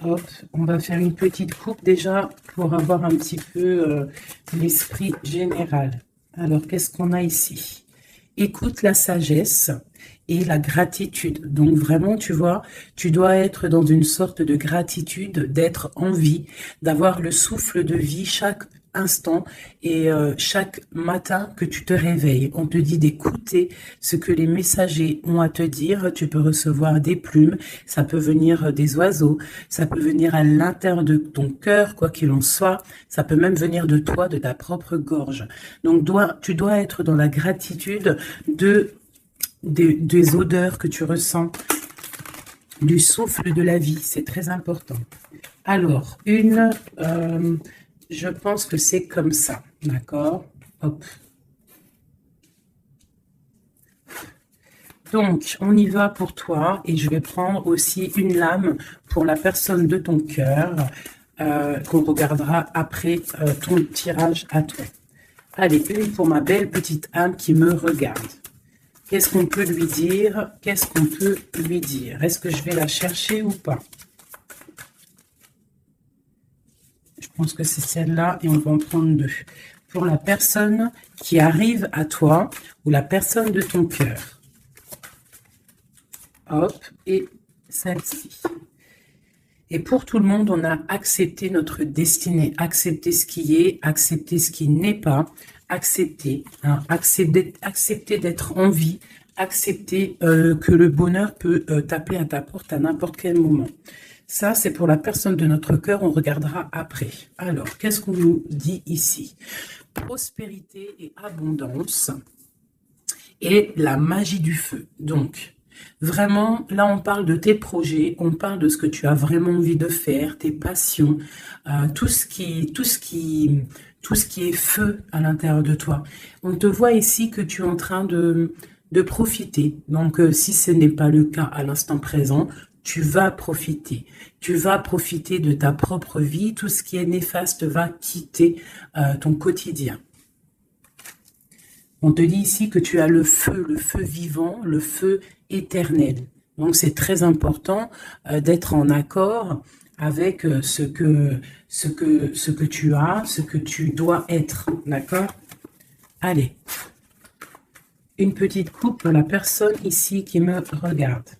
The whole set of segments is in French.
Hop, on va faire une petite coupe déjà pour avoir un petit peu l'esprit général. Alors, qu'est-ce qu'on a ici? Écoute la sagesse et la gratitude. Donc vraiment, tu vois, tu dois être dans une sorte de gratitude, d'être en vie, d'avoir le souffle de vie chaque instant et chaque matin que tu te réveilles. On te dit d'écouter ce que les messagers ont à te dire. Tu peux recevoir des plumes, ça peut venir des oiseaux, ça peut venir à l'intérieur de ton cœur, quoi qu'il en soit. Ça peut même venir de toi, de ta propre gorge. Donc, tu dois être dans la gratitude des odeurs que tu ressens, du souffle de la vie. C'est très important. Alors, je pense que c'est comme ça. D'accord? Hop. Donc, on y va pour toi et je vais prendre aussi une lame pour la personne de ton cœur qu'on regardera après ton tirage à toi. Allez, une pour ma belle petite âme qui me regarde. Qu'est-ce qu'on peut lui dire? Qu'est-ce qu'on peut lui dire? Est-ce que je vais la chercher ou pas? Je pense que c'est celle-là et on va en prendre deux. Pour la personne qui arrive à toi ou la personne de ton cœur. Hop, et celle-ci. Et pour tout le monde, on a accepté notre destinée, accepter ce qui est, accepter ce qui n'est pas, accepter, hein, accepter d'être en vie, accepter que le bonheur peut taper à ta porte à n'importe quel moment. Ça, c'est pour la personne de notre cœur, on regardera après. Alors, qu'est-ce qu'on nous dit ici? Prospérité et abondance et la magie du feu. Donc, vraiment, là, on parle de tes projets, on parle de ce que tu as vraiment envie de faire, tes passions, tout ce qui est feu à l'intérieur de toi. On te voit ici que tu es en train de profiter. Donc, si ce n'est pas le cas à l'instant présent, tu vas profiter. Tu vas profiter de ta propre vie. Tout ce qui est néfaste va quitter ton quotidien. On te dit ici que tu as le feu vivant, le feu éternel. Donc, c'est très important d'être en accord avec ce que tu as, ce que tu dois être. D'accord? Allez. Une petite coupe pour la personne ici qui me regarde.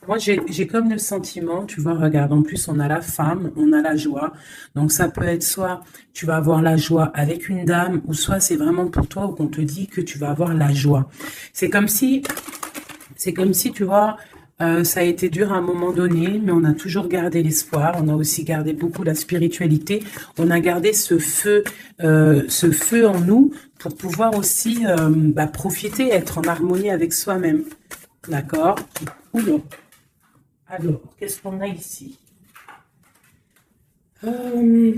Moi, j'ai comme le sentiment, tu vois, regarde, en plus, on a la femme, on a la joie. Donc, ça peut être soit tu vas avoir la joie avec une dame, ou soit c'est vraiment pour toi où on te dit que tu vas avoir la joie. C'est comme si, tu vois, ça a été dur à un moment donné, mais on a toujours gardé l'espoir. On a aussi gardé beaucoup la spiritualité. On a gardé ce feu en nous pour pouvoir aussi profiter, être en harmonie avec soi-même. D'accord? Oula. Alors, qu'est-ce qu'on a ici? On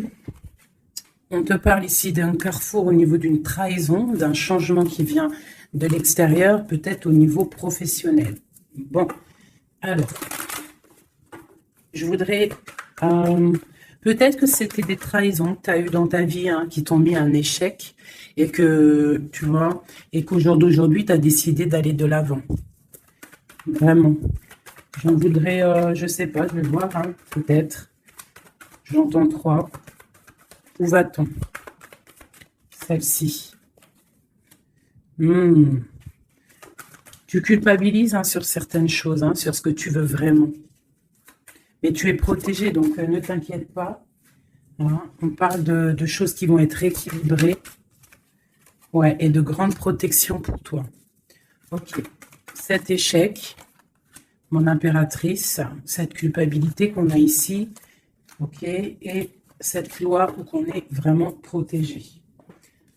te parle ici d'un carrefour au niveau d'une trahison, d'un changement qui vient de l'extérieur, peut-être au niveau professionnel. Bon, alors, je voudrais... peut-être que c'était des trahisons que tu as eues dans ta vie qui t'ont mis un échec et que, tu vois, et qu'au jour d'aujourd'hui, tu as décidé d'aller de l'avant. Vraiment. J'en voudrais, je sais pas, je vais voir, peut-être. J'entends 3. Où va-t-on? Celle-ci. Tu culpabilises sur certaines choses, sur ce que tu veux vraiment. Mais tu es protégé, donc ne t'inquiète pas. On parle de choses qui vont être équilibrées. Ouais, et de grande protection pour toi. Ok. Cet échec... Mon impératrice, cette culpabilité qu'on a ici, ok, et cette loi où on est vraiment protégé.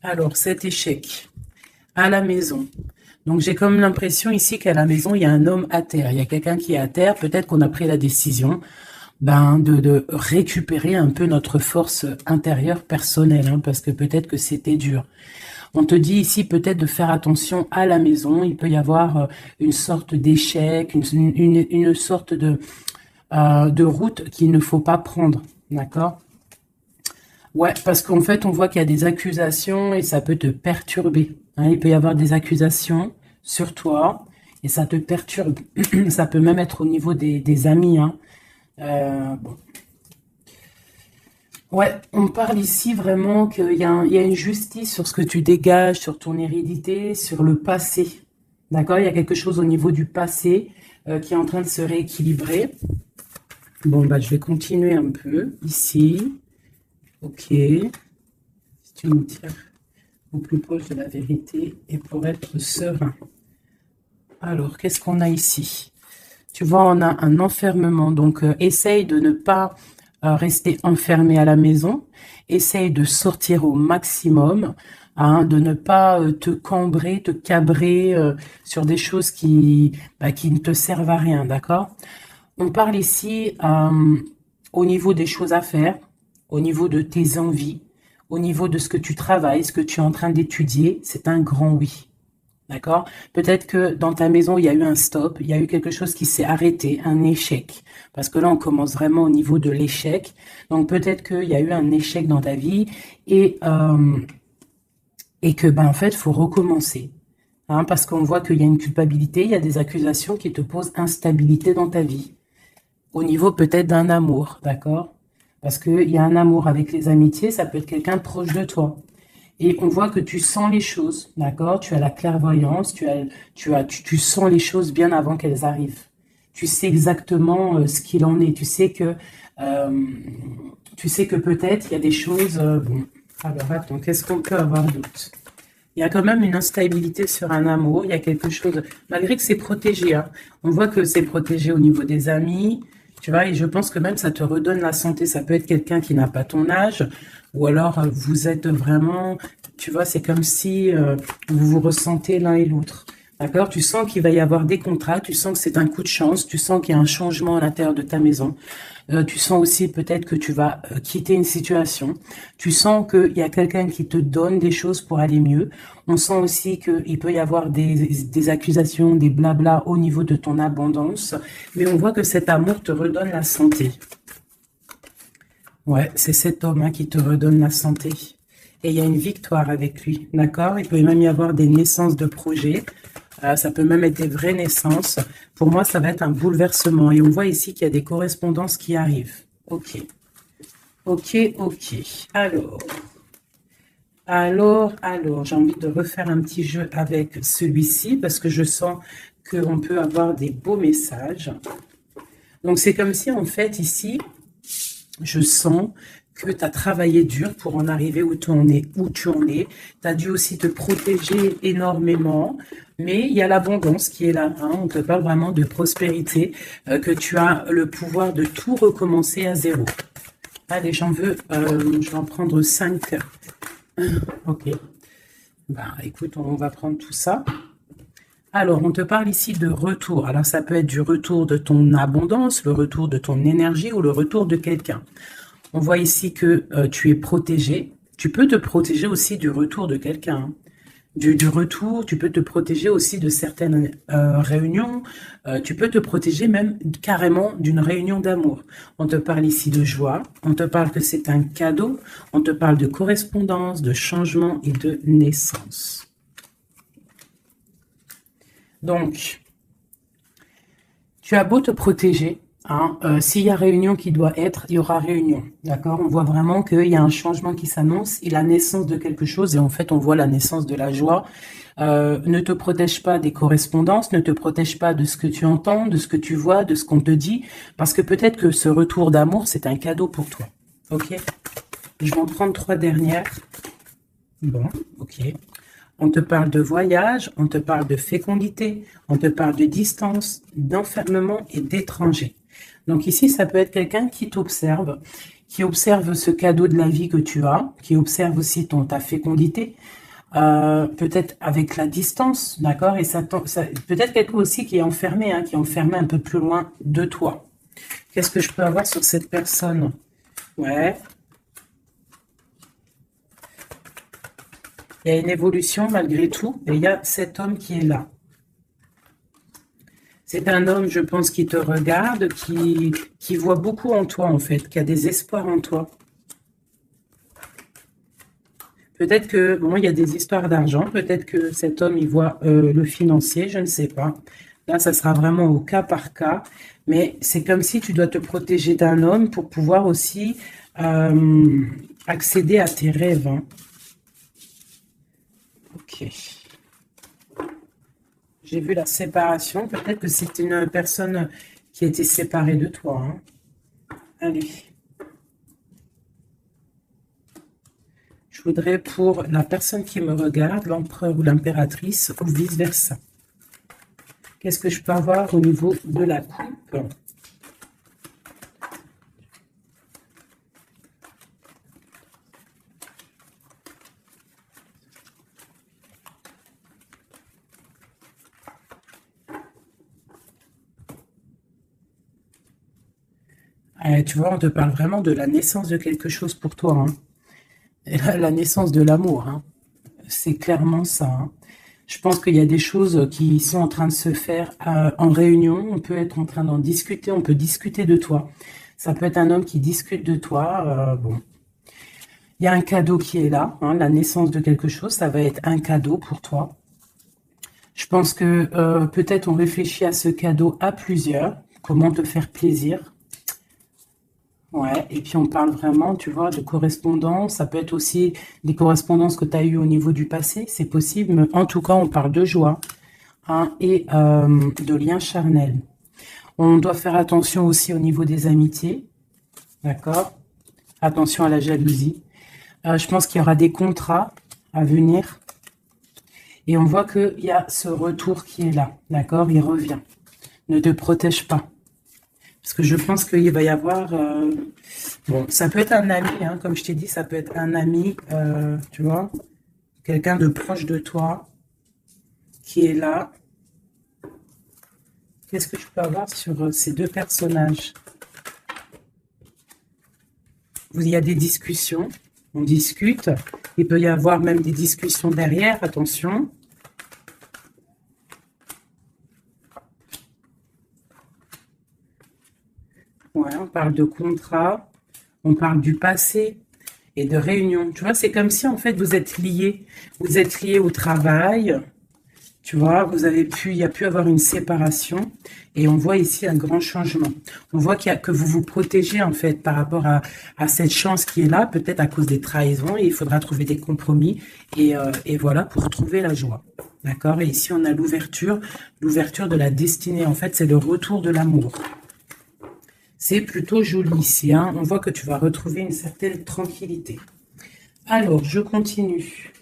Alors, cet échec à la maison. Donc, j'ai comme l'impression ici qu'à la maison, il y a un homme à terre. Il y a quelqu'un qui est à terre. Peut-être qu'on a pris la décision de récupérer un peu notre force intérieure personnelle, parce que peut-être que c'était dur. On te dit ici peut-être de faire attention à la maison. Il peut y avoir une sorte d'échec, une sorte de route qu'il ne faut pas prendre. D'accord? Ouais, parce qu'en fait, on voit qu'il y a des accusations et ça peut te perturber. Il peut y avoir des accusations sur toi et ça te perturbe. Ça peut même être au niveau des amis. Bon. Ouais, on parle ici vraiment il y a une justice sur ce que tu dégages, sur ton hérédité, sur le passé. D'accord? Il y a quelque chose au niveau du passé qui est en train de se rééquilibrer. Bon, bah, je vais continuer un peu ici. Ok. Si tu me tires au plus proche de la vérité et pour être serein. Alors, qu'est-ce qu'on a ici? Tu vois, on a un enfermement. Donc, essaye de ne pas rester enfermé à la maison. Essaye de sortir au maximum, hein, de ne pas te cambrer, te cabrer sur des choses qui ne te servent à rien, d'accord? On parle ici au niveau des choses à faire, au niveau de tes envies, au niveau de ce que tu travailles, ce que tu es en train d'étudier. C'est un grand oui. D'accord? Peut-être que dans ta maison, il y a eu un stop, il y a eu quelque chose qui s'est arrêté, un échec. Parce que là, on commence vraiment au niveau de l'échec. Donc peut-être qu'il y a eu un échec dans ta vie et, que, ben, en fait, il faut recommencer. Hein, parce qu'on voit qu'il y a une culpabilité, il y a des accusations qui te posent instabilité dans ta vie. Au niveau peut-être d'un amour, d'accord? Parce qu'il y a un amour avec les amitiés, ça peut être quelqu'un de proche de toi. Et on voit que tu sens les choses, d'accord? Tu as la clairvoyance, tu sens les choses bien avant qu'elles arrivent. Tu sais exactement ce qu'il en est. Euh, tu sais que peut-être il y a des choses. Bon. Alors attends, qu'est-ce qu'on peut avoir d'autre? Il y a quand même une instabilité sur un amour. Il y a quelque chose, malgré que c'est protégé. Hein, on voit que c'est protégé au niveau des amis. Tu vois, et je pense que même ça te redonne la santé. Ça peut être quelqu'un qui n'a pas ton âge, ou alors vous êtes vraiment, tu vois, c'est comme si vous vous ressentez l'un et l'autre. D'accord? Tu sens qu'il va y avoir des contrats, tu sens que c'est un coup de chance, tu sens qu'il y a un changement à l'intérieur de ta maison. Tu sens aussi peut-être que tu vas quitter une situation. Tu sens qu'il y a quelqu'un qui te donne des choses pour aller mieux. On sent aussi qu'il peut y avoir des accusations, des blabla au niveau de ton abondance. Mais on voit que cet amour te redonne la santé. Ouais, c'est cet homme hein, qui te redonne la santé. Et il y a une victoire avec lui, d'accord? Il peut même y avoir des naissances de projets. Ça peut même être des vraies naissances. Pour moi, ça va être un bouleversement. Et on voit ici qu'il y a des correspondances qui arrivent. Ok. Ok, ok. Alors, j'ai envie de refaire un petit jeu avec celui-ci parce que je sens qu'on peut avoir des beaux messages. Donc, c'est comme si, en fait, ici, je sens que tu as travaillé dur pour en arriver où tu en es. Tu as dû aussi te protéger énormément, mais il y a l'abondance qui est là. Hein. On te parle vraiment de prospérité, que tu as le pouvoir de tout recommencer à zéro. Allez, je vais en prendre 5. Ok. Ben, écoute, on va prendre tout ça. Alors, on te parle ici de retour. Alors, ça peut être du retour de ton abondance, le retour de ton énergie ou le retour de quelqu'un. On voit ici que tu es protégé. Tu peux te protéger aussi du retour de quelqu'un. Hein. Du retour, tu peux te protéger aussi de certaines réunions. Tu peux te protéger même carrément d'une réunion d'amour. On te parle ici de joie. On te parle que c'est un cadeau. On te parle de correspondance, de changement et de naissance. Donc, tu as beau te protéger. Hein, s'il y a réunion qui doit être, il y aura réunion. D'accord? On voit vraiment qu'il y a un changement qui s'annonce et la naissance de quelque chose. Et en fait, on voit la naissance de la joie. Ne te protège pas des correspondances, ne te protège pas de ce que tu entends, de ce que tu vois, de ce qu'on te dit. Parce que peut-être que ce retour d'amour, c'est un cadeau pour toi. Ok? Je vais en prendre 3 dernières. Bon, ok. On te parle de voyage, on te parle de fécondité, on te parle de distance, d'enfermement et d'étranger. Donc ici, ça peut être quelqu'un qui t'observe, qui observe ce cadeau de la vie que tu as, qui observe aussi ta fécondité, peut-être avec la distance, d'accord? Et ça peut-être quelqu'un aussi qui est enfermé, hein, qui est enfermé un peu plus loin de toi. Qu'est-ce que je peux avoir sur cette personne? Ouais. Il y a une évolution malgré tout, et il y a cet homme qui est là. C'est un homme, je pense, qui te regarde, qui voit beaucoup en toi, en fait, qui a des espoirs en toi. Peut-être que, bon, il y a des histoires d'argent, peut-être que cet homme, il voit le financier, je ne sais pas. Là, ça sera vraiment au cas par cas. Mais c'est comme si tu dois te protéger d'un homme pour pouvoir aussi accéder à tes rêves. Hein. Ok. J'ai vu la séparation. Peut-être que c'est une personne qui a été séparée de toi. Hein. Allez. Je voudrais pour la personne qui me regarde, l'empereur ou l'impératrice, ou vice-versa. Qu'est-ce que je peux avoir au niveau de la coupe? Tu vois, on te parle vraiment de la naissance de quelque chose pour toi. Hein. Et la naissance de l'amour. Hein. C'est clairement ça. Hein. Je pense qu'il y a des choses qui sont en train de se faire en réunion. On peut être en train d'en discuter. On peut discuter de toi. Ça peut être un homme qui discute de toi. Bon. Il y a un cadeau qui est là. Hein, la naissance de quelque chose, ça va être un cadeau pour toi. Je pense que peut-être on réfléchit à ce cadeau à plusieurs. Comment te faire plaisir. Ouais, et puis on parle vraiment, tu vois, de correspondance. Ça peut être aussi des correspondances que tu as eues au niveau du passé, c'est possible. Mais en tout cas, on parle de joie hein, et de liens charnels. On doit faire attention aussi au niveau des amitiés, d'accord? Attention à la jalousie. Je pense qu'il y aura des contrats à venir. Et on voit qu'il y a ce retour qui est là, d'accord? Il revient. Ne te protège pas. Parce que je pense qu'il va y avoir... bon, ça peut être un ami, hein, comme je t'ai dit, ça peut être un ami, tu vois, quelqu'un de proche de toi qui est là. Qu'est-ce que je peux avoir sur ces deux personnages? Il y a des discussions, on discute. Il peut y avoir même des discussions derrière, attention. Ouais, on parle de contrat, on parle du passé et de réunion. Tu vois, c'est comme si en fait vous êtes liés. Vous êtes liés au travail. Tu vois, il y a pu avoir une séparation. Et on voit ici un grand changement. On voit que vous vous protégez en fait par rapport à cette chance qui est là, peut-être à cause des trahisons. Et il faudra trouver des compromis. Et voilà, pour trouver la joie. D'accord? Et ici, on a l'ouverture de la destinée. En fait, c'est le retour de l'amour. C'est plutôt joli ici. Hein. On voit que tu vas retrouver une certaine tranquillité. Alors, je continue.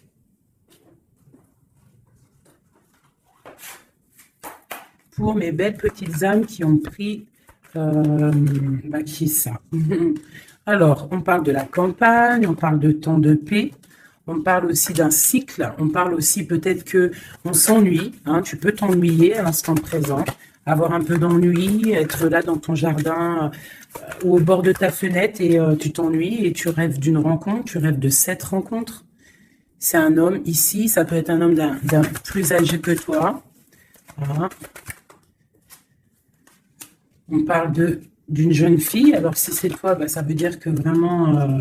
Pour mes belles petites âmes qui ont pris... qui est ça? Alors, on parle de la campagne, on parle de temps de paix. On parle aussi d'un cycle. On parle aussi peut-être que on s'ennuie. Hein, tu peux t'ennuyer à l'instant présent. Avoir un peu d'ennui, être là dans ton jardin ou au bord de ta fenêtre et tu t'ennuies et tu rêves d'une rencontre, tu rêves de cette rencontre. C'est un homme ici, ça peut être un homme d'un plus âgé que toi. Voilà. On parle d'une jeune fille. Alors si c'est toi, bah, ça veut dire que vraiment,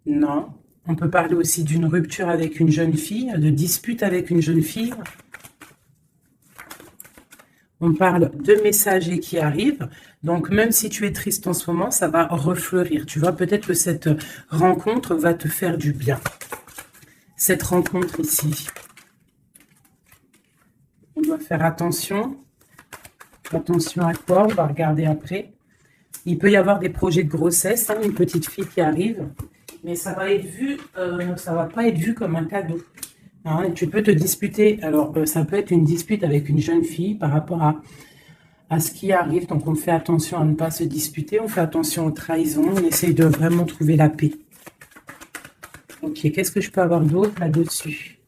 non. On peut parler aussi d'une rupture avec une jeune fille, de dispute avec une jeune fille. On parle de messagers qui arrivent. Donc, même si tu es triste en ce moment, ça va refleurir. Tu vois, peut-être que cette rencontre va te faire du bien. Cette rencontre ici. On doit faire attention. Attention à quoi? On va regarder après. Il peut y avoir des projets de grossesse. Hein, une petite fille qui arrive. Mais ça va être vu, ça va pas être vu comme un cadeau. Hein, et tu peux te disputer. Alors, ça peut être une dispute avec une jeune fille par rapport à ce qui arrive. Donc, on fait attention à ne pas se disputer. On fait attention aux trahisons. On essaye de vraiment trouver la paix. Ok, qu'est-ce que je peux avoir d'autre là-dessus?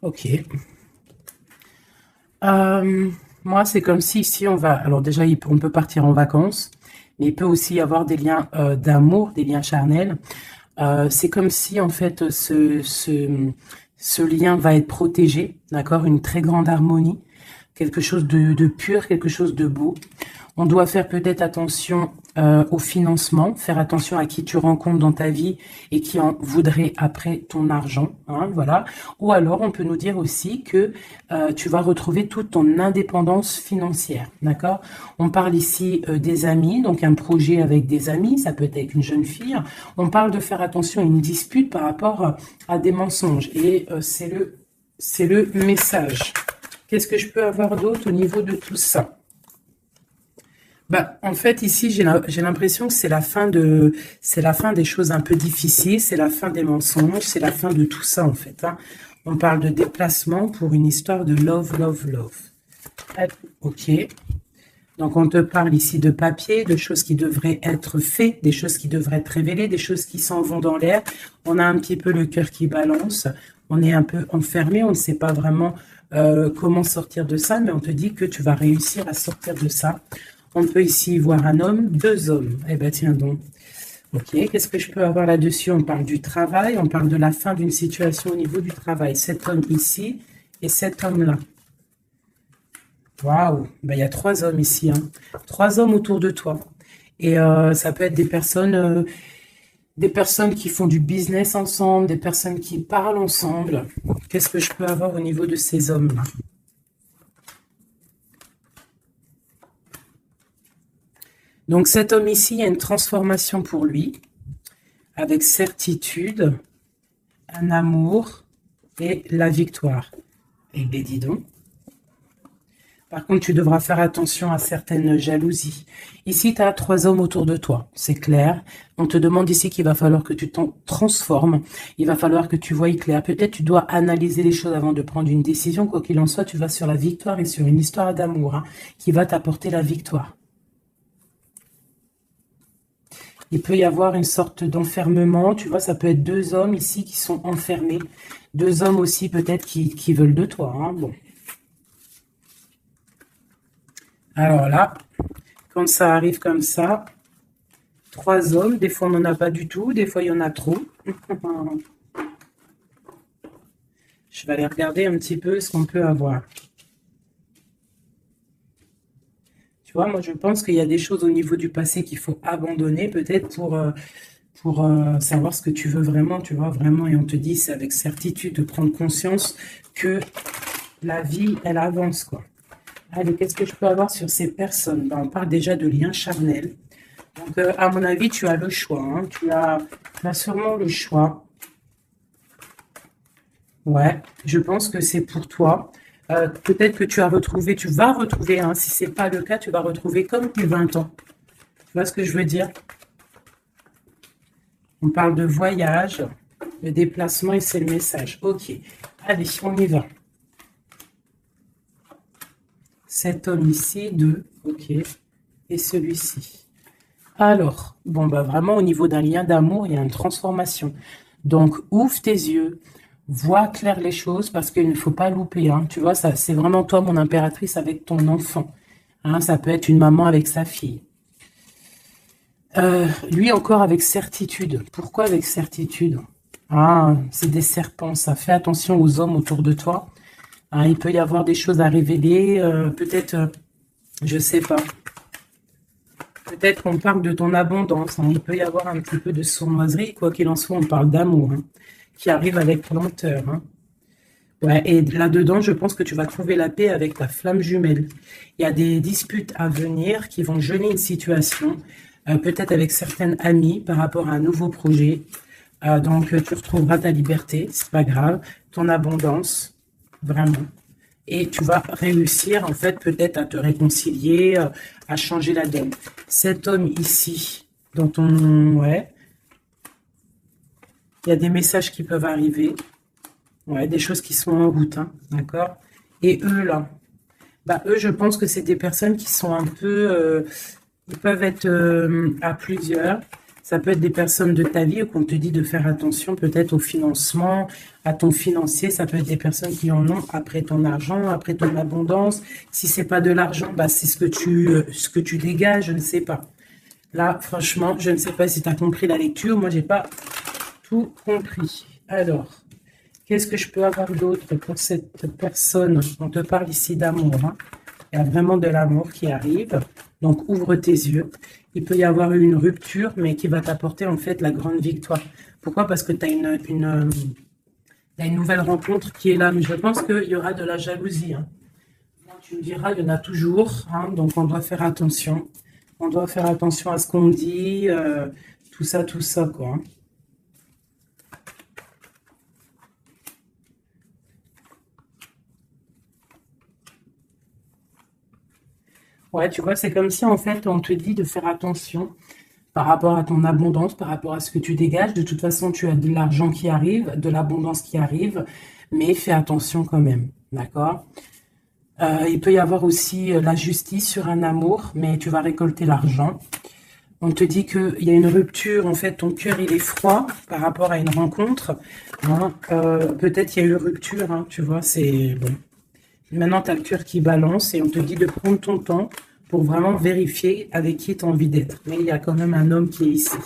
Ok. Moi, c'est comme si ici, on va... Alors déjà, on peut partir en vacances, mais il peut aussi y avoir des liens d'amour, des liens charnels. C'est comme si, en fait, ce lien va être protégé, d'accord? Une très grande harmonie. quelque chose de pur, quelque chose de beau. On doit faire peut-être attention au financement, faire attention à qui tu rencontres dans ta vie et qui en voudrait après ton argent, hein, voilà. Ou alors, on peut nous dire aussi que tu vas retrouver toute ton indépendance financière, d'accord? On parle ici des amis, donc un projet avec des amis, ça peut être avec une jeune fille. On parle de faire attention à une dispute par rapport à des mensonges et c'est le message. Qu'est-ce que je peux avoir d'autre au niveau de tout ça? Bah, en fait, ici, j'ai l'impression que c'est la fin des choses un peu difficiles, c'est la fin des mensonges, c'est la fin de tout ça, en fait, hein. On parle de déplacement pour une histoire de love, love, love. Ok. Donc, on te parle ici de papier, de choses qui devraient être faites, des choses qui devraient être révélées, des choses qui s'en vont dans l'air. On a un petit peu le cœur qui balance. On est un peu enfermé, on ne sait pas vraiment comment sortir de ça, mais on te dit que tu vas réussir à sortir de ça. On peut ici voir un homme, deux hommes. Eh bien, tiens donc. Ok, qu'est-ce que je peux avoir là-dessus? On parle du travail, on parle de la fin d'une situation au niveau du travail. Cet homme ici et cet homme-là. Waouh, ben, il y a trois hommes ici, hein. Trois hommes autour de toi. Et ça peut être des personnes qui font du business ensemble, des personnes qui parlent ensemble. Qu'est-ce que je peux avoir au niveau de ces hommes-là? Donc cet homme ici, il y a une transformation pour lui, avec certitude, un amour et la victoire. Eh bien, dis donc. Par contre, tu devras faire attention à certaines jalousies. Ici, tu as trois hommes autour de toi, c'est clair. On te demande ici qu'il va falloir que tu t'en transformes. Il va falloir que tu voies clair. Peut-être tu dois analyser les choses avant de prendre une décision. Quoi qu'il en soit, tu vas sur la victoire et sur une histoire d'amour, hein, qui va t'apporter la victoire. Il peut y avoir une sorte d'enfermement, tu vois, ça peut être deux hommes ici qui sont enfermés. Deux hommes aussi peut-être qui veulent de toi, hein, bon. Alors là, quand ça arrive comme ça, trois hommes, des fois on n'en a pas du tout, des fois il y en a trop. Je vais aller regarder un petit peu ce qu'on peut avoir. Tu vois, moi je pense qu'il y a des choses au niveau du passé qu'il faut abandonner peut-être pour savoir ce que tu veux vraiment, tu vois, vraiment. Et on te dit, c'est avec certitude de prendre conscience que la vie, elle avance, quoi. Allez, qu'est-ce que je peux avoir sur ces personnes? Ben, on parle déjà de liens charnels. Donc, à mon avis, tu as le choix, hein. Tu as sûrement le choix. Ouais, je pense que c'est pour toi. Peut-être que tu vas retrouver, hein, si ce n'est pas le cas, tu vas retrouver comme tes 20 ans. Tu vois ce que je veux dire? On parle de voyage, de déplacement et c'est le message. Ok, allez, on y va. Cet homme ici, deux, ok, et celui-ci. Alors, bon, bah vraiment, au niveau d'un lien d'amour, il y a une transformation. Donc, ouvre tes yeux, vois clair les choses, parce qu'il ne faut pas louper, hein. Tu vois, ça, c'est vraiment toi, mon impératrice, avec ton enfant. Hein, ça peut être une maman avec sa fille. Lui, encore avec certitude. Pourquoi avec certitude? Ah, c'est des serpents, ça. Fais attention aux hommes autour de toi. Hein, il peut y avoir des choses à révéler, peut-être, je sais pas. Peut-être qu'on parle de ton abondance, hein. Il peut y avoir un petit peu de sournoiserie, quoi qu'il en soit, on parle d'amour, hein, qui arrive avec lenteur, hein. Ouais, et là-dedans, je pense que tu vas trouver la paix avec ta flamme jumelle. Il y a des disputes à venir qui vont geler une situation, peut-être avec certaines amies par rapport à un nouveau projet. Donc, tu retrouveras ta liberté, c'est pas grave, ton abondance. Vraiment. Et tu vas réussir, en fait, peut-être à te réconcilier, à changer la donne. Cet homme ici, dans ton... Ouais. Il y a des messages qui peuvent arriver. Ouais, des choses qui sont en route, hein, d'accord? Et eux, là, bah, eux, je pense que c'est des personnes qui sont un peu... ils peuvent être à plusieurs. Ça peut être des personnes de ta vie qu'on te dit de faire attention peut-être au financement, à ton financier. Ça peut être des personnes qui en ont après ton argent, après ton abondance. Si c'est pas de l'argent, bah, c'est ce que tu dégages, je ne sais pas. Là, franchement, je ne sais pas si tu as compris la lecture. Moi, j'ai pas tout compris. Alors, Qu'est-ce que je peux avoir d'autre pour cette personne? On te parle ici d'amour. Hein. Il y a vraiment de l'amour qui arrive. Donc, ouvre tes yeux. Il peut y avoir une rupture, mais qui va t'apporter en fait la grande victoire. Pourquoi? Parce que tu as t'as une nouvelle rencontre qui est là. Mais je pense qu'il y aura de la jalousie. Hein. Tu me diras, il y en a toujours. Hein, donc, on doit faire attention. On doit faire attention à ce qu'on dit. Tout ça, quoi. Hein. Ouais, tu vois, c'est comme si en fait on te dit de faire attention par rapport à ton abondance, par rapport à ce que tu dégages. De toute façon, tu as de l'argent qui arrive, de l'abondance qui arrive, mais fais attention quand même, d'accord? Il peut y avoir aussi la justice sur un amour, mais tu vas récolter l'argent. On te dit qu'il y a une rupture, en fait, ton cœur il est froid par rapport à une rencontre. Hein. Peut-être il y a eu rupture, hein, tu vois, c'est bon. Maintenant, tu as le cœur qui balance et on te dit de prendre ton temps pour vraiment vérifier avec qui tu as envie d'être. Mais il y a quand même un homme qui est ici.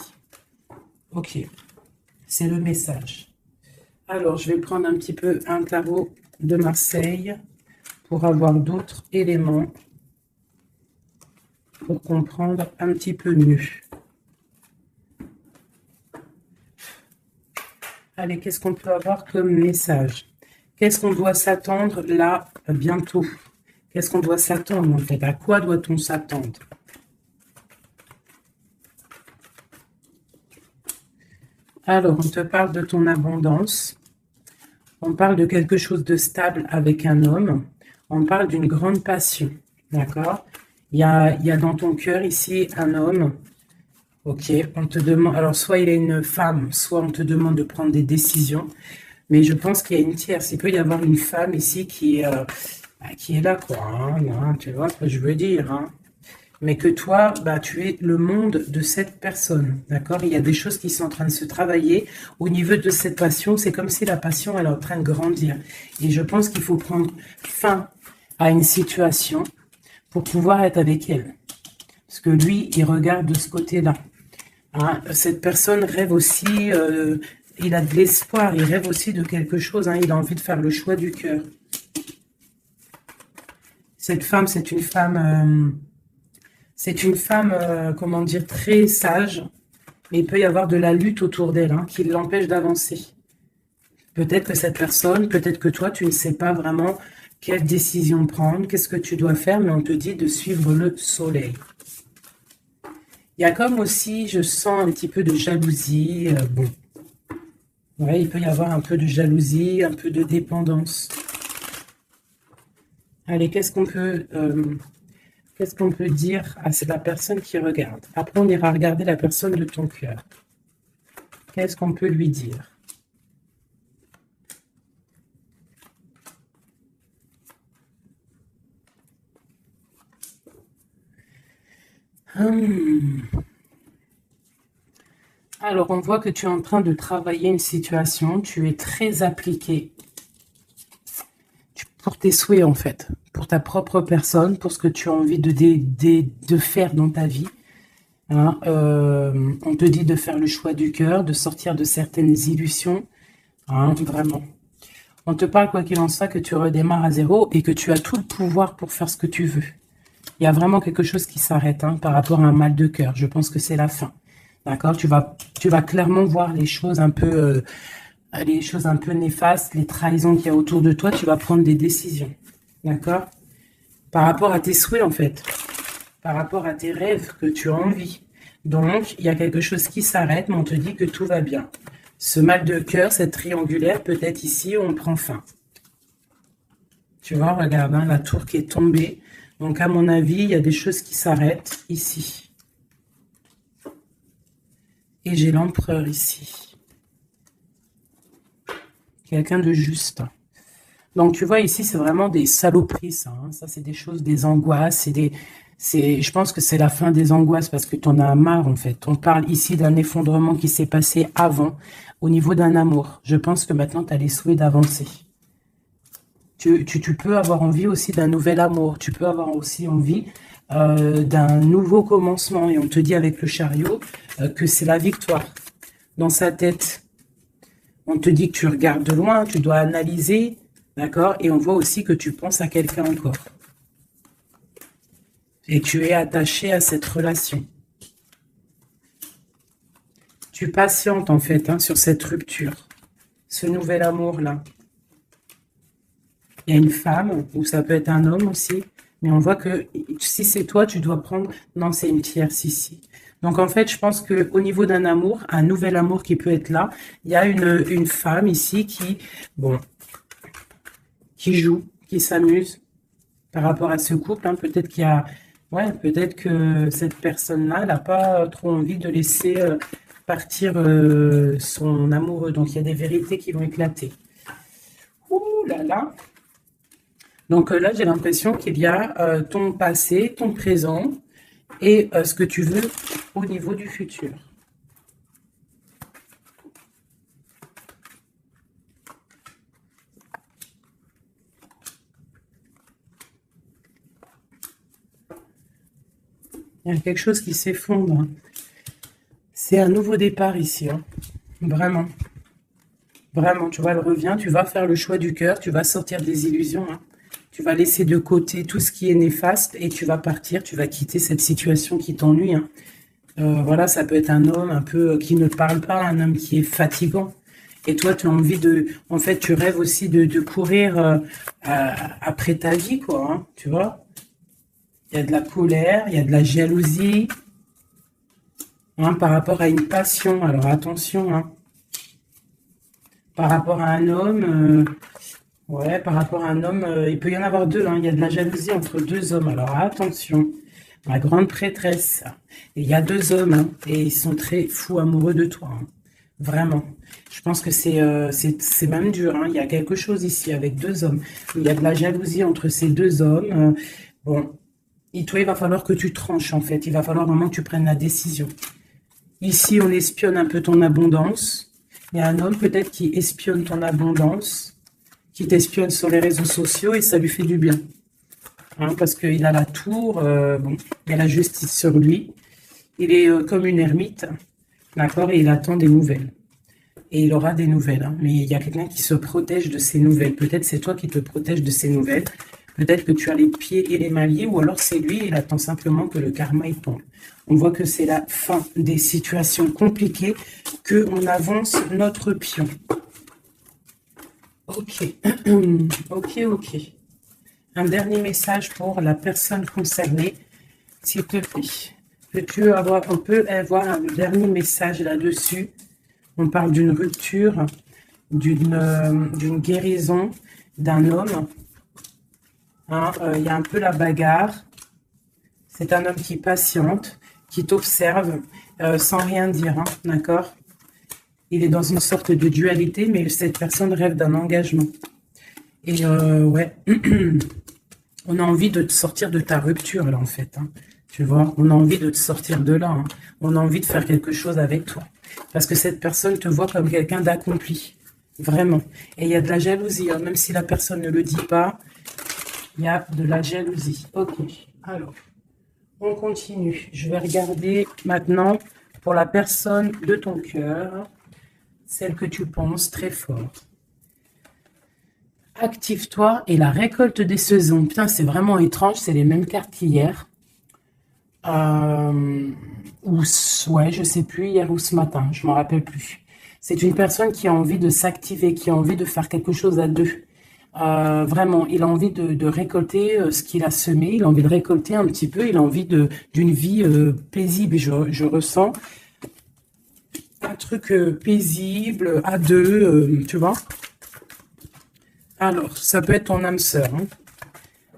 Ok, c'est le message. Alors, je vais prendre un petit peu un tarot de Marseille pour avoir d'autres éléments pour comprendre un petit peu mieux. Allez, qu'est-ce qu'on peut avoir comme message? Qu'est-ce qu'on doit s'attendre là, bientôt? Qu'est-ce qu'on doit s'attendre en fait? À quoi doit-on s'attendre? Alors, on te parle de ton abondance. On parle de quelque chose de stable avec un homme. On parle d'une grande passion. D'accord? Il y a dans ton cœur ici un homme. Ok, on te demande... Alors, soit il est une femme, soit on te demande de prendre des décisions. Mais je pense qu'il y a une tierce. Il peut y avoir une femme ici qui est là, quoi. Hein, tu vois ce que je veux dire. Hein. Mais que toi, tu es le monde de cette personne. D'accord? Il y a des choses qui sont en train de se travailler. Au niveau de cette passion, c'est comme si la passion, elle est en train de grandir. Et je pense qu'il faut prendre fin à une situation pour pouvoir être avec elle. Parce que lui, il regarde de ce côté-là. Hein? Cette personne rêve aussi... il a de l'espoir, il rêve aussi de quelque chose, hein, il a envie de faire le choix du cœur. Cette femme, c'est une femme, comment dire, très sage, mais il peut y avoir de la lutte autour d'elle, hein, qui l'empêche d'avancer. Peut-être que cette personne, peut-être que toi, tu ne sais pas vraiment quelle décision prendre, qu'est-ce que tu dois faire, mais on te dit de suivre le soleil. Il y a comme aussi, je sens un petit peu de jalousie, bon. Ouais, il peut y avoir un peu de jalousie, un peu de dépendance. Allez, qu'est-ce qu'on peut dire à la personne qui regarde? Après, on ira regarder la personne de ton cœur. Qu'est-ce qu'on peut lui dire? Alors, on voit que tu es en train de travailler une situation. Tu es très appliqué pour tes souhaits, en fait. Pour ta propre personne, pour ce que tu as envie de faire dans ta vie. Hein, on te dit de faire le choix du cœur, de sortir de certaines illusions. Hein, vraiment. On te parle, quoi qu'il en soit, que tu redémarres à zéro et que tu as tout le pouvoir pour faire ce que tu veux. Il y a vraiment quelque chose qui s'arrête par rapport à un mal de cœur. Je pense que c'est la fin. D'accord? Tu vas clairement voir les choses un peu néfastes, les trahisons qu'il y a autour de toi. Tu vas prendre des décisions. D'accord? Par rapport à tes souhaits, en fait. Par rapport à tes rêves que tu as envie. Donc, il y a quelque chose qui s'arrête, mais on te dit que tout va bien. Ce mal de cœur, cette triangulaire, peut-être ici, on prend fin. Tu vois, regarde, la tour qui est tombée. Donc, à mon avis, il y a des choses qui s'arrêtent ici. Et j'ai l'empereur ici. Quelqu'un de juste. Donc, tu vois, ici, c'est vraiment des saloperies, ça. Hein. Ça, c'est des choses, des angoisses. Je pense que c'est la fin des angoisses parce que tu en as marre, en fait. On parle ici d'un effondrement qui s'est passé avant, au niveau d'un amour. Je pense que maintenant, tu as les souhaits d'avancer. Tu peux avoir envie aussi d'un nouvel amour. Tu peux avoir aussi envie d'un nouveau commencement. Et on te dit avec le chariot que c'est la victoire dans sa tête. On te dit que tu regardes de loin, tu dois analyser, d'accord? Et on voit aussi que tu penses à quelqu'un encore. Et tu es attaché à cette relation. Tu patientes en fait hein, sur cette rupture, ce nouvel amour-là. Il y a une femme, ou ça peut être un homme aussi, mais on voit que si c'est toi, tu dois prendre... Non, c'est une tierce ici. Donc en fait, je pense qu'au niveau d'un amour, un nouvel amour qui peut être là, il y a une femme ici qui, bon, qui joue, qui s'amuse par rapport à ce couple. Hein. Peut-être qu'il y a... Ouais, peut-être que cette personne-là, elle n'a pas trop envie de laisser partir son amoureux. Donc il y a des vérités qui vont éclater. Ouh là là. Donc là, j'ai l'impression qu'il y a ton passé, ton présent et ce que tu veux au niveau du futur. Il y a quelque chose qui s'effondre. C'est un nouveau départ ici. Hein. Vraiment. Vraiment, tu vois, elle revient. Tu vas faire le choix du cœur. Tu vas sortir des illusions. Hein. Tu vas laisser de côté tout ce qui est néfaste et tu vas partir. Tu vas quitter cette situation qui t'ennuie. Hein. Voilà, ça peut être un homme un peu qui ne parle pas, un homme qui est fatigant. Et toi, tu as envie de... En fait, tu rêves aussi de courir après ta vie, quoi. Hein, tu vois? Il y a de la colère, il y a de la jalousie hein, par rapport à une passion. Alors attention, hein, par rapport à un homme, ouais, par rapport à un homme, il peut y en avoir deux. Hein, il y a de la jalousie entre deux hommes. Alors attention, la grande prêtresse. Et il y a deux hommes hein, et ils sont très fous amoureux de toi. Hein, vraiment. Je pense que c'est même dur. Hein, il y a quelque chose ici avec deux hommes. Il y a de la jalousie entre ces deux hommes. Bon. Et toi, il va falloir que tu tranches, en fait. Il va falloir vraiment que tu prennes la décision. Ici, on espionne un peu ton abondance. Il y a un homme peut-être qui espionne ton abondance, qui t'espionne sur les réseaux sociaux et ça lui fait du bien. Hein, parce qu'il a la tour, bon, il y a la justice sur lui. Il est comme une ermite, d'accord, et il attend des nouvelles. Et il aura des nouvelles. Hein, mais il y a quelqu'un qui se protège de ces nouvelles. Peut-être c'est toi qui te protèges de ces nouvelles. Peut-être que tu as les pieds et les mains liés, ou alors c'est lui, il attend simplement que le karma y tombe. On voit que c'est la fin des situations compliquées, qu'on avance notre pion. Ok, ok. Un dernier message pour la personne concernée, s'il te plaît. On peut avoir un dernier message là-dessus. On parle d'une rupture, d'une guérison d'un homme. Hein, y a un peu la bagarre. C'est un homme qui patiente, qui t'observe sans rien dire, hein, d'accord? Il est dans une sorte de dualité, mais cette personne rêve d'un engagement. Et ouais, on a envie de te sortir de ta rupture, là, en fait. Hein, tu vois, on a envie de te sortir de là. Hein, on a envie de faire quelque chose avec toi. Parce que cette personne te voit comme quelqu'un d'accompli. Vraiment. Et il y a de la jalousie, hein, même si la personne ne le dit pas. Il y a de la jalousie. Ok, alors, on continue. Je vais regarder maintenant pour la personne de ton cœur, celle que tu penses très fort. Active-toi et la récolte des saisons. Putain, c'est vraiment étrange, c'est les mêmes cartes qu'hier. Ouais, je sais plus, hier ou ce matin, je m'en rappelle plus. C'est une personne qui a envie de s'activer, qui a envie de faire quelque chose à deux. Vraiment, il a envie de récolter ce qu'il a semé, il a envie de récolter un petit peu, il a envie d'une vie paisible. Je ressens un truc paisible, à deux, tu vois. Alors, ça peut être ton âme sœur. Hein.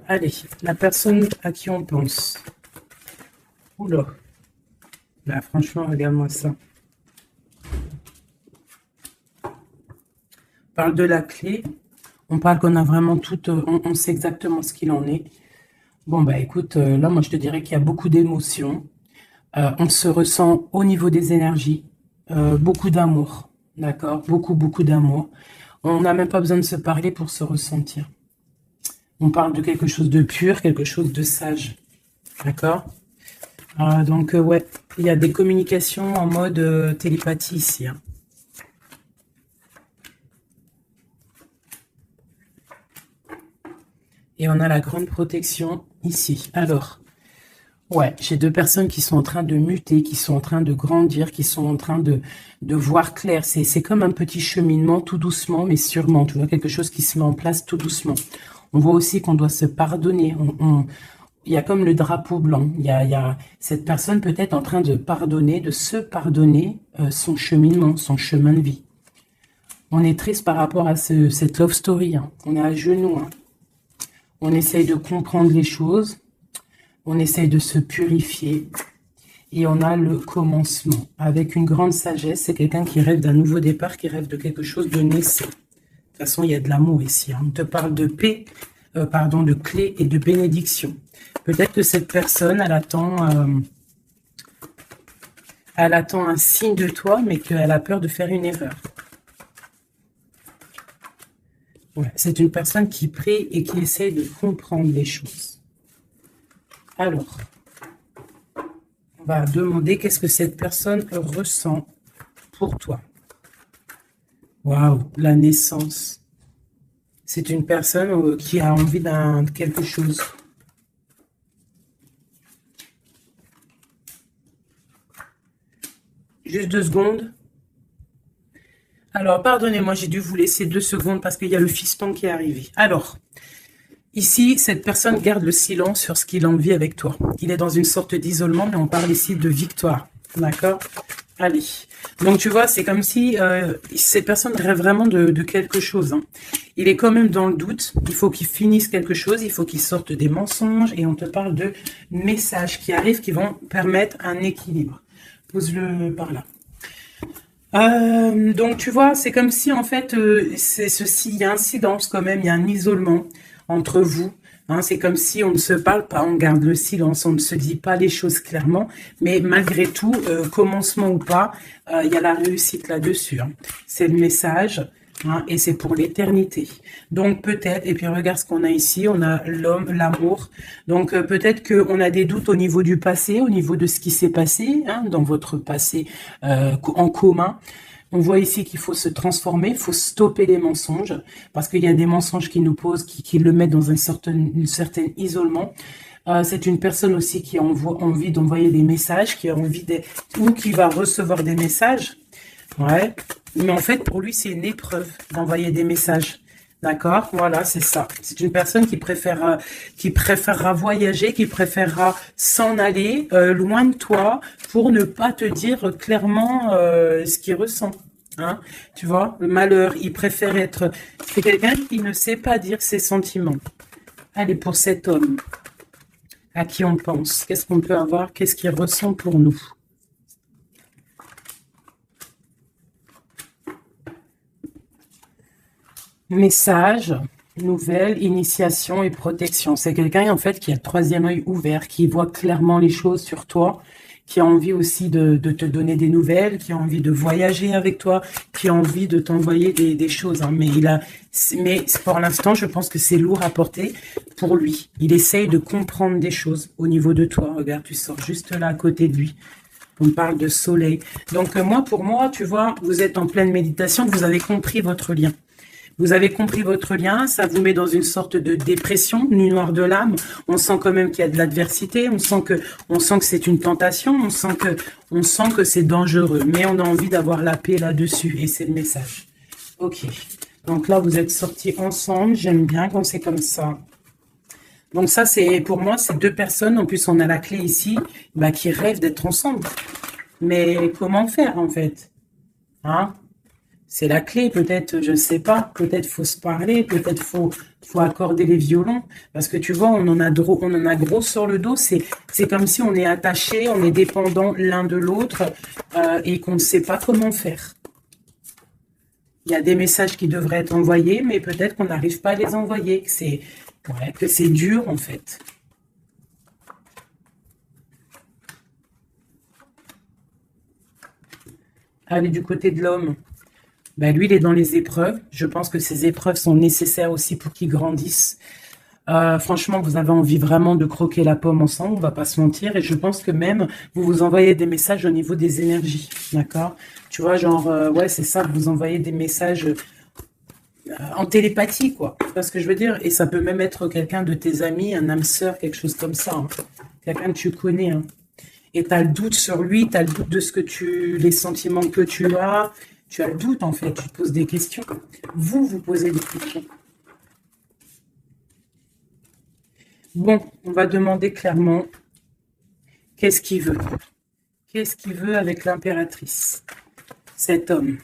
Allez, la personne à qui on pense. Oula. Là, franchement, regarde-moi ça. On parle de la clé. On parle qu'on a vraiment tout, on sait exactement ce qu'il en est. Bon, bah écoute, là, moi, je te dirais qu'il y a beaucoup d'émotions. On se ressent au niveau des énergies. Beaucoup d'amour, d'accord? Beaucoup d'amour. On n'a même pas besoin de se parler pour se ressentir. On parle de quelque chose de pur, quelque chose de sage, d'accord? Donc, ouais, il y a des communications en mode télépathie ici. Hein. Et on a la grande protection ici. Alors, ouais, j'ai deux personnes qui sont en train de muter, qui sont en train de grandir, qui sont en train de voir clair. C'est comme un petit cheminement, tout doucement, mais sûrement. Tu vois, quelque chose qui se met en place tout doucement. On voit aussi qu'on doit se pardonner. Il y a comme le drapeau blanc. Il y a cette personne peut-être en train de pardonner, de se pardonner son cheminement, son chemin de vie. On est triste par rapport à cette love story. Hein. On est à genoux. Hein. On essaye de comprendre les choses. On essaye de se purifier. Et on a le commencement. Avec une grande sagesse, c'est quelqu'un qui rêve d'un nouveau départ, qui rêve de quelque chose de naissant. De toute façon, il y a de l'amour ici. Hein. On te parle de paix, de clé et de bénédiction. Peut-être que cette personne, elle attend un signe de toi, mais qu'elle a peur de faire une erreur. Ouais, c'est une personne qui prie et qui essaye de comprendre les choses. Alors, on va demander qu'est-ce que cette personne ressent pour toi. Waouh, la naissance. C'est une personne qui a envie de quelque chose. Juste 2 secondes. Alors, pardonnez-moi, j'ai dû vous laisser 2 secondes parce qu'il y a le fiston qui est arrivé. Alors, ici, cette personne garde le silence sur ce qu'il a envie avec toi. Il est dans une sorte d'isolement, mais on parle ici de victoire. D'accord? Allez. Donc, tu vois, c'est comme si cette personne rêve vraiment de quelque chose. Hein. Il est quand même dans le doute. Il faut qu'il finisse quelque chose. Il faut qu'il sorte des mensonges. Et on te parle de messages qui arrivent qui vont permettre un équilibre. Pose-le par là. Donc tu vois, c'est comme si en fait, il y a un silence quand même, il y a un isolement entre vous. Hein, c'est comme si on ne se parle pas, on garde le silence, on ne se dit pas les choses clairement, mais malgré tout, commencement ou pas, il y a la réussite là-dessus. Hein. C'est le message. Hein, et c'est pour l'éternité. Donc peut-être, et puis regarde ce qu'on a ici, on a l'homme, l'amour. Donc peut-être qu'on a des doutes au niveau du passé, au niveau de ce qui s'est passé, hein, dans votre passé en commun. On voit ici qu'il faut se transformer, il faut stopper les mensonges, parce qu'il y a des mensonges qui nous posent, qui le mettent dans un certain isolement. C'est une personne aussi qui a envie d'envoyer des messages, qui a envie ou qui va recevoir des messages. Ouais, mais en fait, pour lui, c'est une épreuve d'envoyer des messages. D'accord? Voilà, c'est ça. C'est une personne qui préférera voyager, qui préférera s'en aller loin de toi pour ne pas te dire clairement ce qu'il ressent. Hein? Tu vois, le malheur, il préfère être... C'est quelqu'un qui ne sait pas dire ses sentiments. Allez, pour cet homme, à qui on pense? Qu'est-ce qu'on peut avoir? Qu'est-ce qu'il ressent pour nous? Message, nouvelle, initiation et protection. C'est quelqu'un en fait qui a le 3e œil ouvert, qui voit clairement les choses sur toi, qui a envie aussi de te donner des nouvelles, qui a envie de voyager avec toi, qui a envie de t'envoyer des choses. Hein. Mais pour l'instant, je pense que c'est lourd à porter pour lui. Il essaye de comprendre des choses au niveau de toi. Regarde, tu sors juste là à côté de lui. On parle de soleil. Donc pour moi, tu vois, vous êtes en pleine méditation, vous avez compris votre lien. Vous avez compris votre lien, ça vous met dans une sorte de dépression, nuit noire de l'âme. On sent quand même qu'il y a de l'adversité, on sent que c'est une tentation, on sent que c'est dangereux, mais on a envie d'avoir la paix là-dessus et c'est le message. Ok, donc là vous êtes sortis ensemble, j'aime bien quand c'est comme ça. Donc ça c'est pour moi c'est 2 personnes, en plus on a la clé ici, qui rêvent d'être ensemble. Mais comment faire en fait? Hein? C'est la clé, peut-être, je ne sais pas, peut-être faut se parler, peut-être faut accorder les violons, parce que tu vois, on en a gros sur le dos, c'est comme si on est attaché, on est dépendant l'un de l'autre et qu'on ne sait pas comment faire. Il y a des messages qui devraient être envoyés, mais peut-être qu'on n'arrive pas à les envoyer, que c'est dur en fait. Allez, du côté de l'homme. Lui, il est dans les épreuves. Je pense que ces épreuves sont nécessaires aussi pour qu'il grandisse. Franchement, vous avez envie vraiment de croquer la pomme ensemble, on va pas se mentir. Et je pense que même, vous vous envoyez des messages au niveau des énergies. D'accord? Tu vois, genre, ouais, c'est ça, vous envoyez des messages en télépathie, quoi. Tu vois ce que je veux dire? Et ça peut même être quelqu'un de tes amis, un âme sœur, quelque chose comme ça, hein. Quelqu'un que tu connais, hein. Et tu as le doute sur lui, tu as le doute de ce que les sentiments que tu as. Tu as le doute, en fait. Tu te poses des questions. Vous posez des questions. Bon, on va demander clairement qu'est-ce qu'il veut. Qu'est-ce qu'il veut avec l'impératrice, cet homme?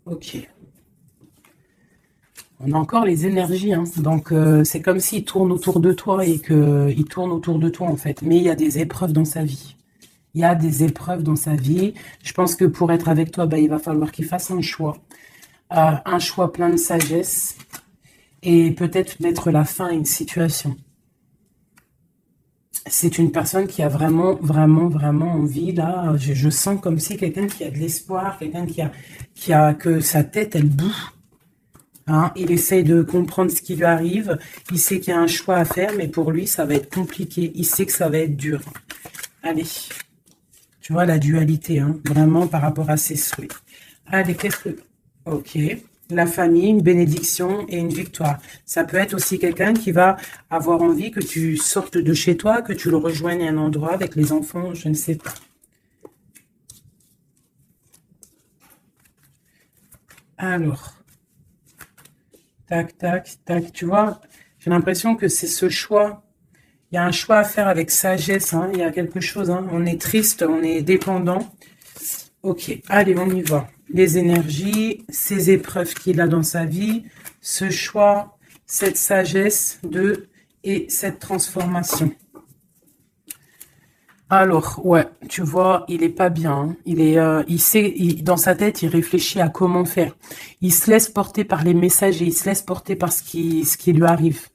Ok. On a encore les énergies, hein. Donc c'est comme s'il tourne autour de toi et qu'il tourne autour de toi, en fait. Mais il y a des épreuves dans sa vie. Il y a des épreuves dans sa vie. Je pense que pour être avec toi, il va falloir qu'il fasse un choix plein de sagesse et peut-être mettre la fin à une situation. C'est une personne qui a vraiment, vraiment, vraiment envie, là. Je sens comme si quelqu'un qui a de l'espoir, quelqu'un que sa tête, elle boue. Hein, il essaye de comprendre ce qui lui arrive. Il sait qu'il y a un choix à faire, mais pour lui, ça va être compliqué. Il sait que ça va être dur. Allez. Tu vois la dualité, hein, vraiment par rapport à ses souhaits. Allez, qu'est-ce que... Ok. La famille, une bénédiction et une victoire. Ça peut être aussi quelqu'un qui va avoir envie que tu sortes de chez toi, que tu le rejoignes à un endroit avec les enfants, je ne sais pas. Alors, tac, tac, tac, tu vois, j'ai l'impression que c'est ce choix. Il y a un choix à faire avec sagesse, hein, il y a quelque chose, hein, on est triste, on est dépendant. Ok, allez, on y va. Les énergies, ces épreuves qu'il a dans sa vie, ce choix, cette sagesse et cette transformation. Alors, ouais, tu vois, il est pas bien, hein. Il sait, dans sa tête, il réfléchit à comment faire. Il se laisse porter par les messages et il se laisse porter par ce qui lui arrive.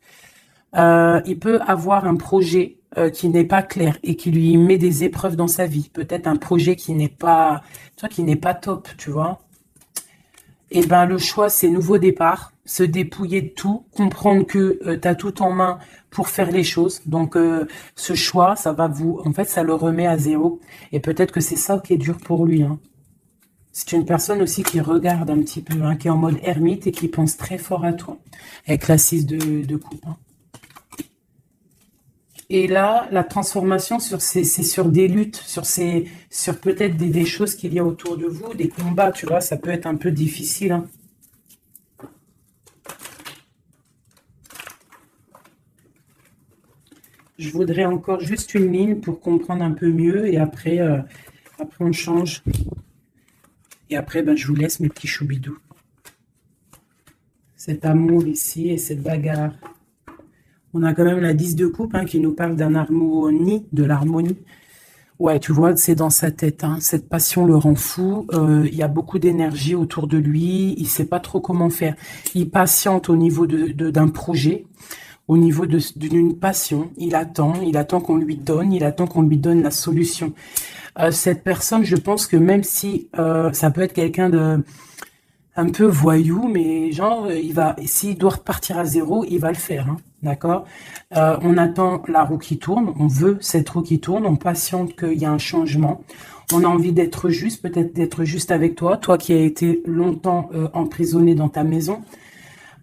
Il peut avoir un projet qui n'est pas clair et qui lui met des épreuves dans sa vie. Peut-être un projet qui n'est pas, qui n'est pas top, tu vois. Et ben le choix, c'est nouveau départ, se dépouiller de tout, comprendre que tu as tout en main pour faire les choses. Donc ce choix, en fait, ça le remet à zéro. Et peut-être que c'est ça qui est dur pour lui, hein. C'est une personne aussi qui regarde un petit peu, hein, qui est en mode ermite et qui pense très fort à toi, avec la 6 de coupe, hein. Et là, la transformation, c'est sur des luttes, sur peut-être des choses qu'il y a autour de vous, des combats, tu vois, ça peut être un peu difficile, hein. Je voudrais encore juste une ligne pour comprendre un peu mieux et après on change. Et après, je vous laisse mes petits choubidous. Cet amour ici et cette bagarre. On a quand même la 10 de coupe, hein, qui nous parle d'un harmonie, de l'harmonie. Ouais, tu vois, c'est dans sa tête, hein. Cette passion le rend fou. Il y a beaucoup d'énergie autour de lui. Il sait pas trop comment faire. Il patiente au niveau d'un projet, au niveau d'une passion. Il attend qu'on lui donne. Il attend qu'on lui donne la solution. Cette personne, je pense que même si ça peut être quelqu'un de un peu voyou, mais genre, s'il doit repartir à zéro, il va le faire, hein, d'accord? On attend la roue qui tourne, on veut cette roue qui tourne, on patiente qu'il y a un changement. On a envie d'être juste, peut-être d'être juste avec toi, toi qui as été longtemps emprisonné dans ta maison.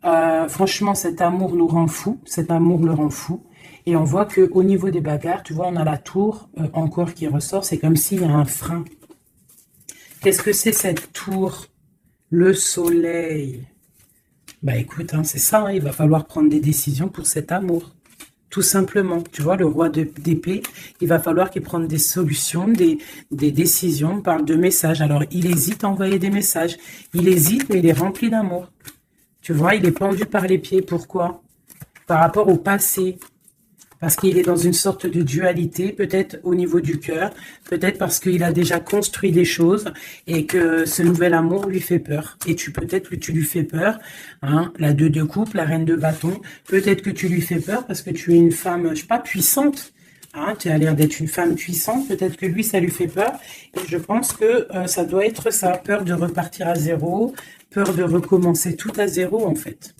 Franchement, cet amour nous rend fou, cet amour le rend fou. Et on voit que au niveau des bagarres, tu vois, on a la tour encore qui ressort, c'est comme s'il y a un frein. Qu'est-ce que c'est cette tour? Le soleil. Écoute, hein, c'est ça, hein, il va falloir prendre des décisions pour cet amour. Tout simplement. Tu vois, le roi d'épée, il va falloir qu'il prenne des solutions, des décisions. On parle de messages. Alors, il hésite à envoyer des messages. Il hésite, mais il est rempli d'amour. Tu vois, il est pendu par les pieds. Pourquoi? Par rapport au passé. Parce qu'il est dans une sorte de dualité, peut-être au niveau du cœur, peut-être parce qu'il a déjà construit des choses et que ce nouvel amour lui fait peur. Et peut-être que tu lui fais peur, hein, la 2 de coupe, la reine de bâton, peut-être que tu lui fais peur parce que tu es une femme, je sais pas, puissante, hein, tu as l'air d'être une femme puissante, peut-être que lui, ça lui fait peur. Et je pense que ça doit être ça, peur de repartir à zéro, peur de recommencer tout à zéro, en fait.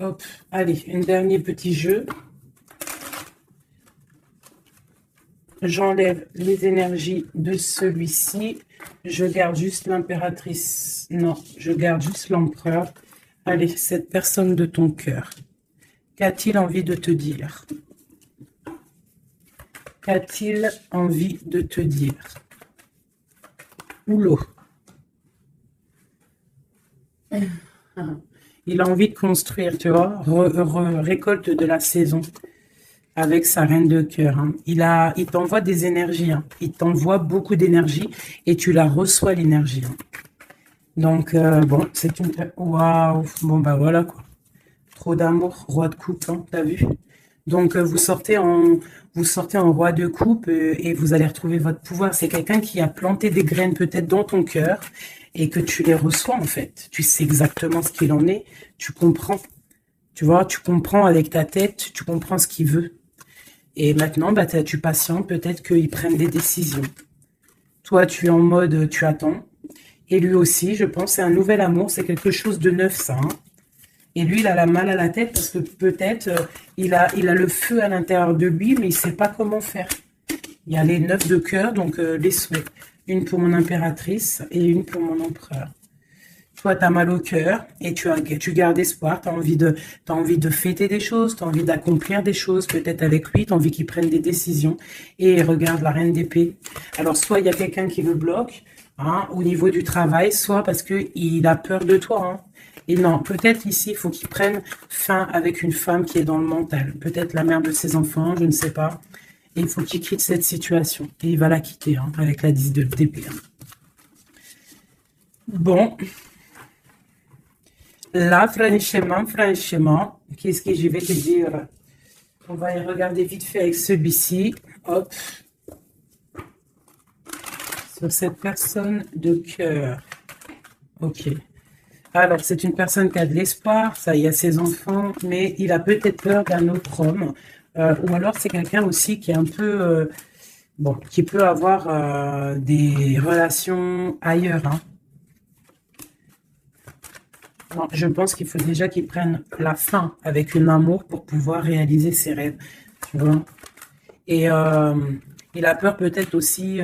Hop, allez, un dernier petit jeu. J'enlève les énergies de celui-ci. Je garde juste l'impératrice. Non, je garde juste l'empereur. Allez, cette personne de ton cœur. Qu'a-t-il envie de te dire? Qu'a-t-il envie de te dire? Oulot. Il a envie de construire, tu vois, récolte de la saison avec sa reine de cœur. Hein. Il t'envoie des énergies, hein. Il t'envoie beaucoup d'énergie et tu la reçois l'énergie. Hein. Donc, bon, c'est une... Waouh. Bon, bah voilà, quoi. Trop d'amour, roi de coupe, hein, t'as vu? Donc, vous sortez en roi de coupe et vous allez retrouver votre pouvoir. C'est quelqu'un qui a planté des graines peut-être dans ton cœur et que tu les reçois, en fait. Tu sais exactement ce qu'il en est. Tu comprends. Tu vois, tu comprends avec ta tête, tu comprends ce qu'il veut. Et maintenant, bah, tu patientes, peut-être qu'ils prennent des décisions. Toi, tu es en mode, tu attends. Et lui aussi, je pense, c'est un nouvel amour, c'est quelque chose de neuf, ça. Hein. Et lui, il a la mal à la tête parce que peut-être il a le feu à l'intérieur de lui, mais il ne sait pas comment faire. Il y a les 9 de cœur, donc les souhaits. Une pour mon impératrice et une pour mon empereur. Toi, tu as mal au cœur et tu gardes espoir. Tu as envie de fêter des choses, tu as envie d'accomplir des choses, peut-être avec lui, tu as envie qu'il prenne des décisions. Et regarde la reine d'épée. Alors, soit il y a quelqu'un qui le bloque hein, au niveau du travail, soit parce qu'il a peur de toi. Hein. Et non, peut-être ici, il faut qu'il prenne fin avec une femme qui est dans le mental. Peut-être la mère de ses enfants, je ne sais pas. Et il faut qu'il quitte cette situation. Et il va la quitter hein, avec la 10 d'épée. Hein. Bon. Là, franchement, qu'est-ce que je vais te dire? On va y regarder vite fait avec celui-ci. Hop. Sur cette personne de cœur. Ok. Alors, c'est une personne qui a de l'espoir, ça y a ses enfants, mais il a peut-être peur d'un autre homme. Ou alors, c'est quelqu'un aussi qui est un peu... bon, qui peut avoir des relations ailleurs. Hein. Non, je pense qu'il faut déjà qu'il prenne la fin avec un amour pour pouvoir réaliser ses rêves. Tu vois? Et il a peur peut-être aussi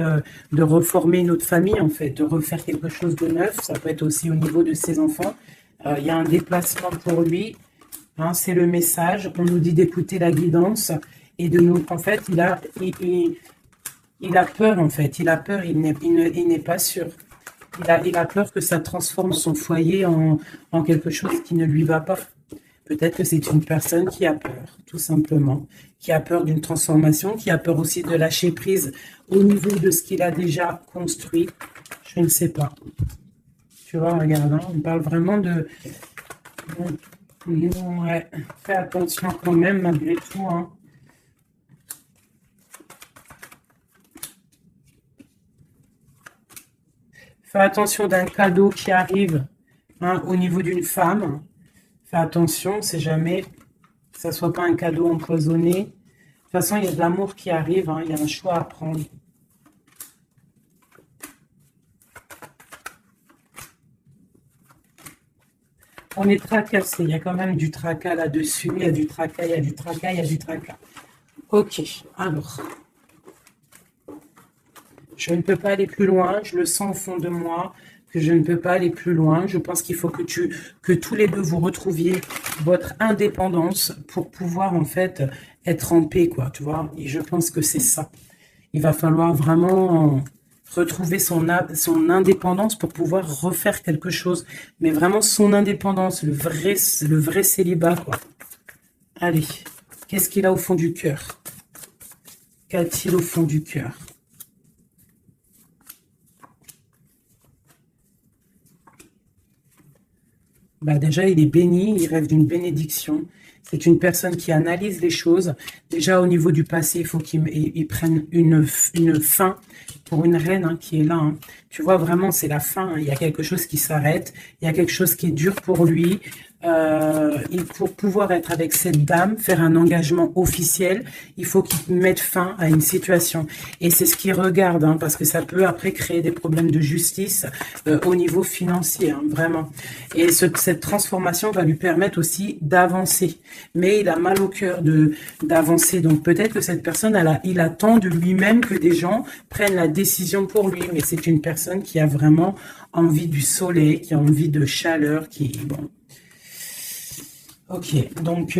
de reformer une autre famille, en fait, de refaire quelque chose de neuf. Ça peut être aussi au niveau de ses enfants. Il y a un déplacement pour lui. Hein, c'est le message. On nous dit d'écouter la guidance et de nous. En fait, il a peur, en fait. Il a peur, il n'est pas sûr. Il a peur que ça transforme son foyer en quelque chose qui ne lui va pas. Peut-être que c'est une personne qui a peur, tout simplement, qui a peur d'une transformation, qui a peur aussi de lâcher prise au niveau de ce qu'il a déjà construit. Je ne sais pas. Tu vois, regarde, hein, on parle vraiment de... Ouais, fais attention quand même, malgré tout. Hein. Fais attention d'un cadeau qui arrive hein, au niveau d'une femme. Fais attention, on ne sait jamais que ça ne soit pas un cadeau empoisonné. De toute façon, il y a de l'amour qui arrive, hein, il y a un choix à prendre. On est tracassé, il y a quand même du tracas là-dessus, il y a du tracas, il y a du tracas, il y a du tracas. Ok, alors... Je ne peux pas aller plus loin, je le sens au fond de moi, que je ne peux pas aller plus loin. Je pense qu'il faut que tous les deux vous retrouviez votre indépendance pour pouvoir en fait être en paix, quoi, tu vois. Et je pense que c'est ça. Il va falloir vraiment retrouver son indépendance pour pouvoir refaire quelque chose. Mais vraiment son indépendance, le vrai célibat, quoi. Allez, qu'est-ce qu'il a au fond du cœur? Qu'a-t-il au fond du cœur? Bah déjà, il est béni, il rêve d'une bénédiction. C'est une personne qui analyse les choses. Déjà, au niveau du passé, il faut qu'il prenne une fin pour une reine hein, qui est là. Hein. Tu vois, vraiment, c'est la fin. Hein. Il y a quelque chose qui s'arrête. Il y a quelque chose qui est dur pour lui. pour pouvoir être avec cette dame, faire un engagement officiel, il faut qu'il mette fin à une situation. Et c'est ce qu'il regarde, hein, parce que ça peut après créer des problèmes de justice au niveau financier, hein, vraiment. Et cette transformation va lui permettre aussi d'avancer. Mais il a mal au cœur d'avancer. Donc peut-être que cette personne, il attend de lui-même que des gens prennent la décision pour lui. Mais c'est une personne qui a vraiment envie du soleil, qui a envie de chaleur, bon. Ok, donc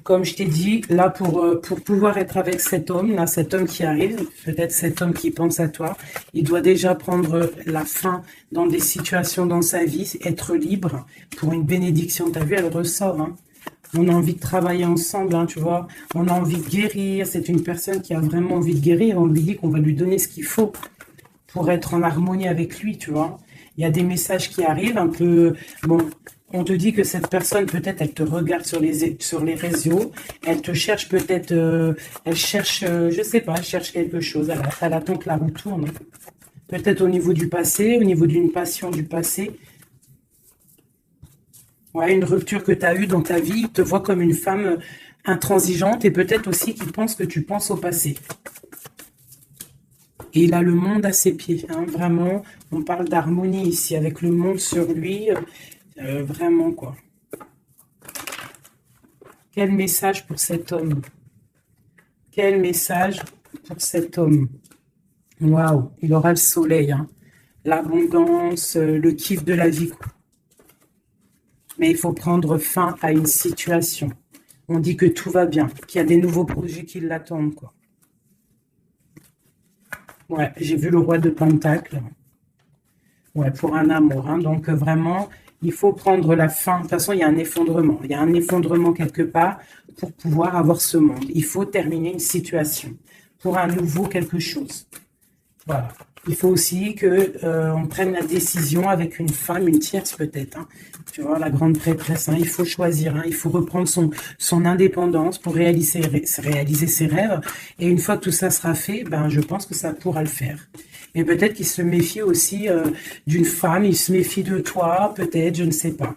comme je t'ai dit, là pour pouvoir être avec cet homme, là, cet homme qui arrive, peut-être cet homme qui pense à toi, il doit déjà prendre la fin dans des situations dans sa vie, être libre pour une bénédiction. T'as vu, elle ressort, hein. On a envie de travailler ensemble, hein, tu vois. On a envie de guérir. C'est une personne qui a vraiment envie de guérir. On lui dit qu'on va lui donner ce qu'il faut pour être en harmonie avec lui, tu vois. Il y a des messages qui arrivent un peu... Bon, on te dit que cette personne, peut-être, elle te regarde sur les réseaux. Elle te cherche peut-être... elle cherche, je sais pas, elle cherche quelque chose. Elle attend que la roue tourne. Peut-être au niveau du passé, au niveau d'une passion du passé. Ouais, une rupture que tu as eue dans ta vie, il te voit comme une femme intransigeante et peut-être aussi qu'il pense que tu penses au passé. Et il a le monde à ses pieds, hein, vraiment. On parle d'harmonie ici, avec le monde sur lui, vraiment, quoi. Quel message pour cet homme? Quel message pour cet homme? Waouh, il aura le soleil, hein. L'abondance, le kiff de la vie, quoi. Mais il faut prendre fin à une situation. On dit que tout va bien, qu'il y a des nouveaux projets qui l'attendent, quoi. Ouais, j'ai vu le roi de Pentacle. Ouais, pour un amour, hein. Donc vraiment, il faut prendre la fin. De toute façon, il y a un effondrement. Il y a un effondrement quelque part pour pouvoir avoir ce monde. Il faut terminer une situation pour un nouveau quelque chose. Voilà. Il faut aussi que on prenne la décision avec une femme, une tierce peut-être. Hein. Tu vois, la grande prêtresse. Hein. Il faut choisir. Hein. Il faut reprendre son indépendance pour réaliser ses rêves. Et une fois que tout ça sera fait, ben je pense que ça pourra le faire. Et peut-être qu'il se méfie aussi d'une femme. Il se méfie de toi, peut-être, je ne sais pas.